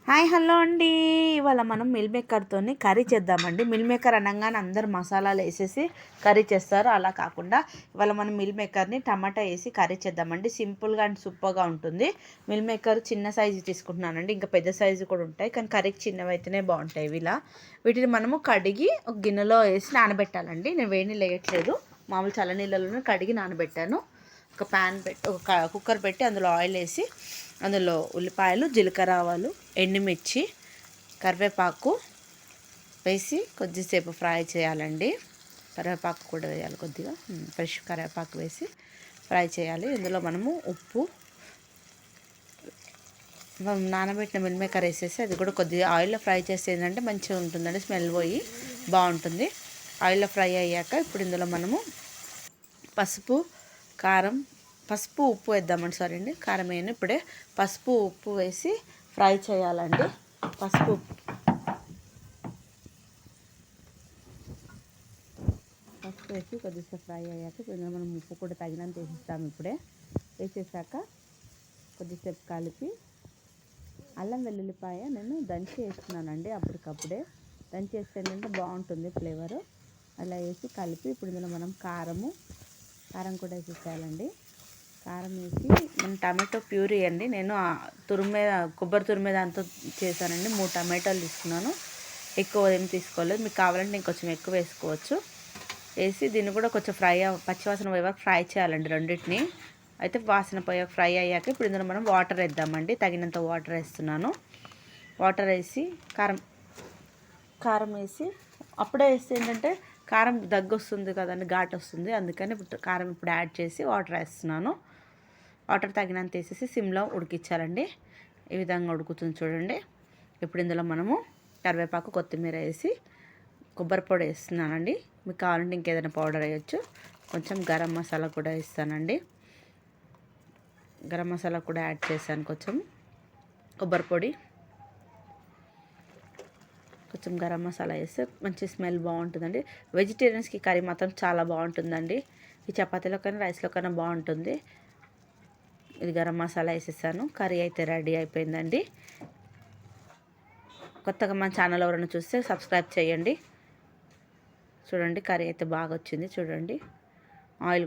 Hi hello అండి. ఇవాళ మనం మిల్ మేకర్తోని కర్రీ చేద్దామండి. మిల్ మేకర్ అనగానే అందరు మసాలాలు వేసేసి కర్రీ చేస్తారు. అలా కాకుండా ఇవాళ మనం మిల్ మేకర్ని టమాటా వేసి కర్రీ చేద్దామండి. సింపుల్గా అండ్ సూపర్గా ఉంటుంది. మిల్ మేకర్ చిన్న సైజు తీసుకుంటున్నానండి. ఇంకా పెద్ద సైజు కూడా ఉంటాయి, కానీ కర్రీకి చిన్నవి అయితేనే బాగుంటాయి. వీటిని మనము కడిగి ఒక గిన్నెలో వేసి నానబెట్టాలండి. నేను వేడి నీళ్ళు వేయట్లేదు, మామూలు చల్లనీళ్ళలోనే కడిగి నానబెట్టాను. ఒక ప్యాన్ పెట్టి ఒక కుక్కర్ పెట్టి అందులో ఆయిల్ వేసి అందులో ఉల్లిపాయలు, జీలకర్ర, ఆవాలు, ఎండుమిర్చి, కరివేపాకు వేసి కొద్దిసేపు ఫ్రై చేయాలండి. కరివేపాకు కూడా వేయాలి, కొద్దిగా ఫ్రెష్ కరివేపాకు వేసి ఫ్రై చేయాలి. ఇందులో మనము ఉప్పు, నానబెట్టిన మిల్ మేకర్ వేసేసి అది కూడా కొద్దిగా ఆయిల్లో ఫ్రై చేస్తే ఏంటంటే మంచిగా ఉంటుందండి, స్మెల్ పోయి బాగుంటుంది. ఆయిల్లో ఫ్రై అయ్యాక ఇప్పుడు ఇందులో మనము పసుపు, కారం, పసుపు ఉప్పు వేద్దామండి. సారీ అండి, కారం వేయను ఇప్పుడే. పసుపు ఉప్పు వేసి ఫ్రై చేయాలండి. పసుపు వేసి కొద్దిసేపు ఫ్రై అయ్యాక ఇప్పుడు మనం ఉప్పు కూడా తగినంత వేసిస్తాము. ఇప్పుడే వేసేసాక కొద్దిసేపు కలిపి అల్లం వెల్లుల్లిపాయ నేను దంచి వేస్తున్నానండి. అప్పటికప్పుడే దంచి వేస్తే ఏంటంటే బాగుంటుంది ఫ్లేవరు. అలా వేసి కలిపి ఇప్పుడు ఇందులో మనం కారం కూడా వేసేసేయాలండి. కారం వేసి మనం టమాటో ప్యూరీ అండి, నేను కొబ్బరి తురిమే దాంతో చేశానండి. 3 టమాటాలు తీసుకున్నాను, ఎక్కువ ఏం తీసుకోలేదు. మీకు కావాలంటే ఇంకొంచెం ఎక్కువ వేసుకోవచ్చు. వేసి దీన్ని కూడా కొంచెం పచ్చివాసన పోయే వరకు ఫ్రై చేయాలండి రెండింటిని. అయితే వాసన పోయే ఫ్రై అయ్యాక ఇప్పుడు ఇందులో మనం వాటర్ వేద్దామండి. తగినంత వాటర్ వేస్తున్నాను. వాటర్ వేసి కారం వేసి అప్పుడే వేస్తే ఏంటంటే కారం దగ్గు వస్తుంది కదండి, ఘాటు వస్తుంది. అందుకని ఇప్పుడు కారం ఇప్పుడు యాడ్ చేసి వాటర్ వేస్తున్నాను. వాటర్ తగినంత వేసేసి సిమ్లో ఉడికించాలండి. ఈ విధంగా ఉడుకుతుంది చూడండి. ఇప్పుడు ఇందులో మనము కరివేపాకు, కొత్తిమీర వేసి కొబ్బరి పొడి వేస్తున్నానండి. మీకు కావాలంటే ఇంకేదైనా పౌడర్ వేయచ్చు. కొంచెం గరం మసాలా కూడా వేస్తానండి. గరం మసాలా కూడా యాడ్ చేశాను. కొంచెం కొబ్బరి పొడి, కొంచెం గరం మసాలా వేస్తే మంచి స్మెల్ బాగుంటుందండి. వెజిటేరియన్స్కి కర్రీ మాత్రం చాలా బాగుంటుందండి. ఈ చపాతీలో కన్నా రైస్లో కన్నా బాగుంటుంది. ఇది గరం మసాలా వేసేసాను. కర్రీ అయితే రెడీ అయిపోయిందండి. కొత్తగా మన ఛానల్ ఎవరైనా చూస్తే సబ్స్క్రైబ్ చేయండి. చూడండి కర్రీ అయితే బాగా వచ్చింది చూడండి. ఆయిల్